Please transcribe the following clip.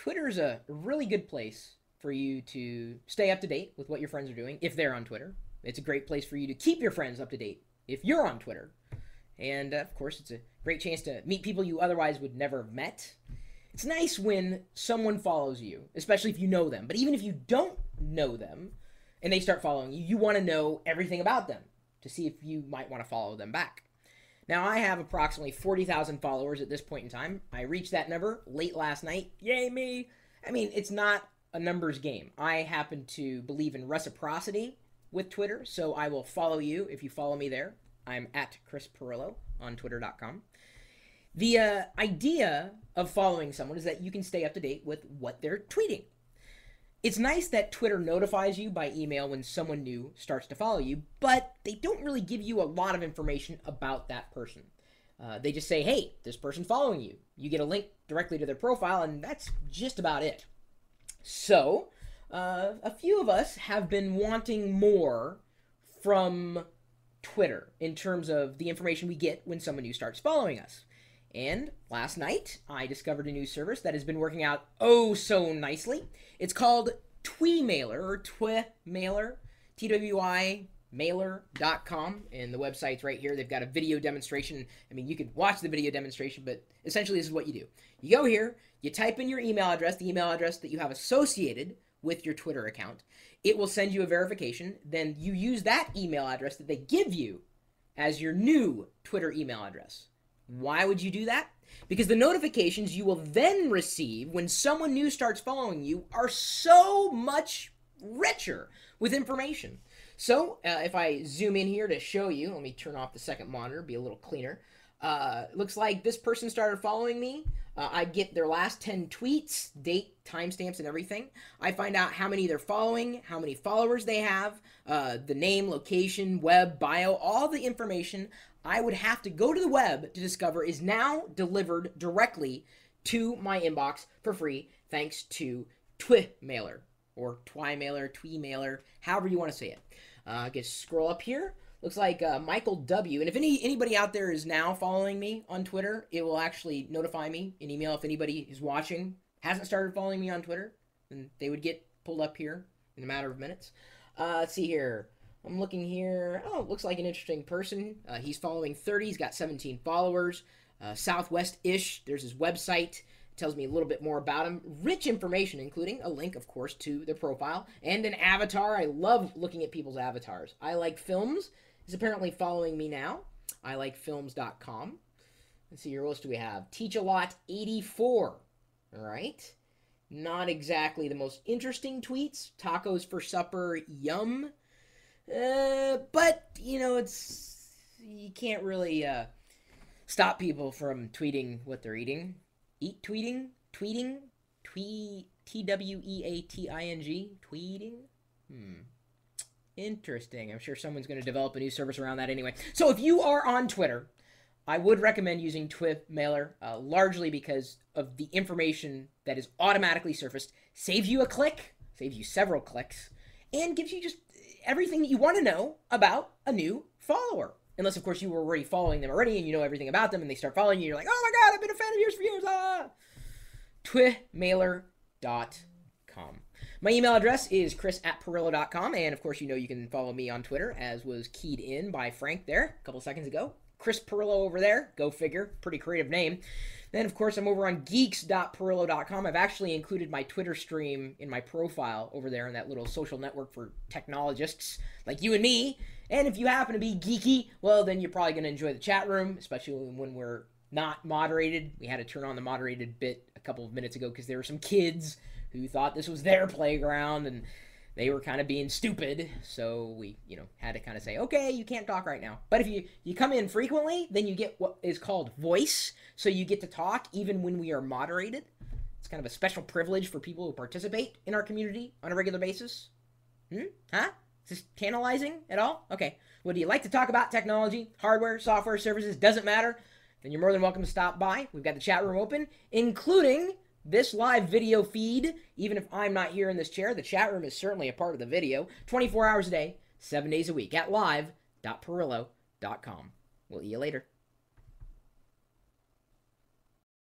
Twitter is a really good place for you to stay up to date with what your friends are doing if they're on Twitter. It's a great place for you to keep your friends up to date if you're on Twitter. And of course, it's a great chance to meet people you otherwise would never have met. It's nice when someone follows you, especially if you know them. But even if you don't know them and they start following you, you want to know everything about them to see if you might want to follow them back. Now, I have approximately 40,000 followers at this point in time. I reached that number late last night. Yay me! I mean, it's not a numbers game. I happen to believe in reciprocity with Twitter, so I will follow you if you follow me there. I'm at Chris Pirillo on Twitter.com. The idea of following someone is that you can stay up to date with what they're tweeting. It's nice that Twitter notifies you by email when someone new starts to follow you, but they don't really give you a lot of information about that person. They just say, hey, this person's following you. You get a link directly to their profile, and that's just about it. So, a few of us have been wanting more from Twitter in terms of the information we get when someone new starts following us. And last night, I discovered a new service that has been working out oh so nicely. It's called Twimailer, or Twimailer, TWImailer.com, and the website's right here. They've got a video demonstration. I mean, you could watch the video demonstration, but essentially this is what you do. You go here, you type in your email address, the email address that you have associated with your Twitter account. It will send you a verification. Then you use that email address that they give you as your new Twitter email address. Why would you do that? Because the notifications you will then receive when someone new starts following you are so much richer with information. So if I zoom in here to show you, let me turn off the second monitor, be a little cleaner. Looks like this person started following me. I get their last 10 tweets, date, timestamps, and everything. I find out how many they're following, how many followers they have, the name, location, web, bio, all the information I would have to go to the web to discover is now delivered directly to my inbox for free thanks to Twimailer, or Twimailer, however you want to say it. I can scroll up here. Looks like Michael W. And if anybody out there is now following me on Twitter, it will actually notify me in email. If anybody is watching, hasn't started following me on Twitter, then they would get pulled up here in a matter of minutes. Let's see here. I'm looking here. Oh, looks like an interesting person. He's following 30. He's got 17 followers. Southwest-ish. There's his website. Tells me a little bit more about him. Rich information, including a link, of course, to their profile and an avatar. I love looking at people's avatars. I Like Films is apparently following me now. ILikeFilms.com. Let's see here. What else do we have? Teach a Lot 84. All right. Not exactly the most interesting tweets. Tacos for supper. Yum. But, you know, you can't really stop people from tweeting what they're eating. Tweeting, T-W-E-A-T-I-N-G, tweeting. Interesting. I'm sure someone's going to develop a new service around that anyway. So if you are on Twitter, I would recommend using Twimailer, largely because of the information that is automatically surfaced. Saves you a click, saves you several clicks, and gives you just everything that you want to know about a new follower. Unless, of course, you were already following them already and you know everything about them and they start following you. You're like, oh my God, I've been a fan of yours for years. Twimailer.com. My email address is chris@pirillo.com. And, of course, you know you can follow me on Twitter, as was keyed in by Frank there a couple seconds ago. Chris Pirillo over there. Go figure. Pretty creative name. Then, of course, I'm over on geeks.pirillo.com. I've actually included my Twitter stream in my profile over there in that little social network for technologists like you and me. And if you happen to be geeky, well, then you're probably going to enjoy the chat room, especially when we're not moderated. We had to turn on the moderated bit a couple of minutes ago because there were some kids who thought this was their playground and they were kind of being stupid. So we, had to kind of say, okay, you can't talk right now. But if you come in frequently, then you get what is called voice. So you get to talk even when we are moderated. It's kind of a special privilege for people who participate in our community on a regular basis. Huh? Is this tantalizing at all? Okay. Well, do you like to talk about technology, hardware, software, services? Doesn't matter. Then you're more than welcome to stop by. We've got the chat room open, including this live video feed. Even if I'm not here in this chair, the chat room is certainly a part of the video. 24 hours a day, 7 days a week at live.pirillo.com. We'll see you later.